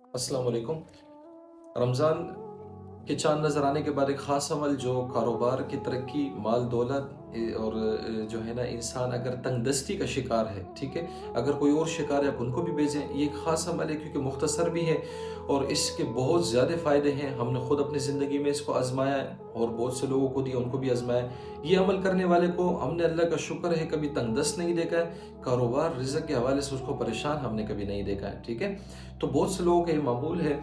अस्सलाम वालेकुम। रमज़ान के चाँद नज़र आने के बाद एक ख़ास अमल जो कारोबार की तरक्की, माल दौलत और जो है ना इंसान अगर तंगदस्ती का शिकार है, ठीक है? अगर कोई और शिकार है आप उनको भी भेजें। ये एक ख़ास अमल है क्योंकि मुख्तसर भी है और इसके बहुत ज़्यादा फ़ायदे हैं। हमने ख़ुद अपनी ज़िंदगी में इसको आज़माया है और बहुत से लोगों को दिया, उनको भी आज़माया है। ये अमल करने वाले को हमने अल्लाह का शुक्र है कभी तंगदस्त नहीं देखा है। कारोबार, रिज़्क़ के हवाले से उसको परेशान हमने कभी नहीं देखा है, ठीक है? तो बहुत से लोगों का ये मामूल है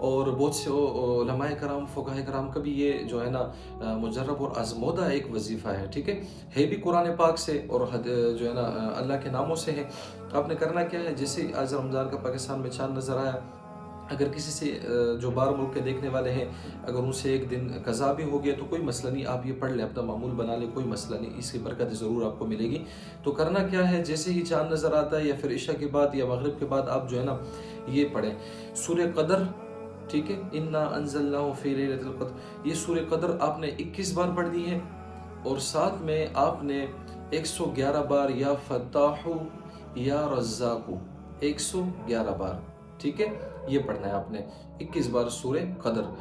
और बहुत से उलमाए कराम, फ़ुक़हा कराम का भी ये जो है ना मुजर्रब और आज़मूदा एक वज़ीफ़ा है, ठीक है भी कुरान पाक से और जो है ना अल्लाह के नामों से है। आपने करना क्या है, जैसे आज रमज़ान का पाकिस्तान में चाँद नज़र आया, अगर किसी से जो बाहर मुल्क के देखने वाले हैं, अगर उनसे एक दिन कज़ा भी हो गया तो कोई मसला नहीं, आप ये पढ़ लें, अपना मामूल बना लें, कोई मसला नहीं, इसकी बरकत ज़रूर आपको मिलेगी। तो करना क्या है, जैसे ही चाँद नज़र आता है या फिर इशा के बाद या मगरिब के बाद आप जो है ना ये पढ़ें सूरह क़दर, ठीक है? इन्ना अंज़लनाहु फ़ी लैलतिल क़द्र, ये सूरह क़दर आपने 21 बार पढ़ दी है और साथ में आपने 111 बार या फ़त्ताहु या रज़्ज़ाक़ु, 111 बार, ठीक है? ये पढ़ना है आपने 21 बार सूरह क़दर।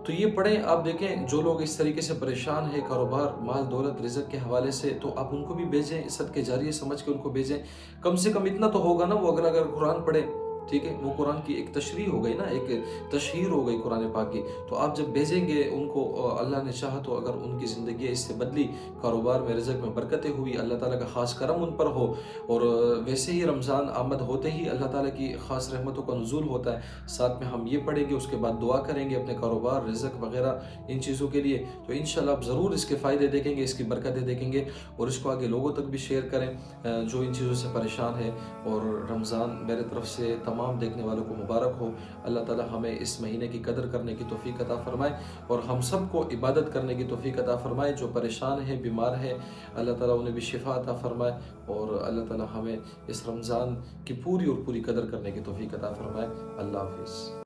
तो ये पढ़ें, आप देखें जो लोग इस तरीके से परेशान हैं कारोबार, माल दौलत, रिज़्क़ के हवाले से, तो आप उनको भी भेजें, सदक़े जारिया समझ के उनको भेजें। कम से कम इतना तो होगा ना, वो अगर कुरान पढ़े, ठीक है? वो कुरान की एक तशरीह हो गई ना, एक तशहीर हो गई कुरान पाक की। तो आप जब भेजेंगे उनको, अल्लाह ने चाहा तो अगर उनकी ज़िंदगी इससे बदली, कारोबार में, रिज़्क़ में बरकतें हुई, अल्लाह ताला का ख़ास करम उन पर हो और वैसे ही रमज़ान आमद होते ही अल्लाह ताला की ख़ास रहमतों का नुज़ूल होता है। साथ में हम ये पढ़ेंगे, उसके बाद दुआ करेंगे अपने कारोबार, रिज़्क़ वग़ैरह इन चीज़ों के लिए। तो इंशाअल्लाह आप ज़रूर इसके फ़ायदे देखेंगे, इसकी बरकतें देखेंगे और इसको आगे लोगों तक भी शेयर करें जो इन चीज़ों से परेशान है। और रमज़ान मेरे तरफ़ से तमाम देखने वालों को मुबारक हो। अल्लाह ताला हमें इस महीने की कदर करने की तौफ़ीक अता फ़रमाए और हम सबको इबादत करने की तौफ़ीक अता फ़रमाए। जो परेशान है, बीमार है, अल्लाह ताला उन्हें भी शिफ़ा अता फ़रमाए और अल्लाह ताला हमें इस रमज़ान की पूरी और पूरी कदर करने की तौफ़ीक अता फ़रमाए। अल्लाह हाफ़िज़।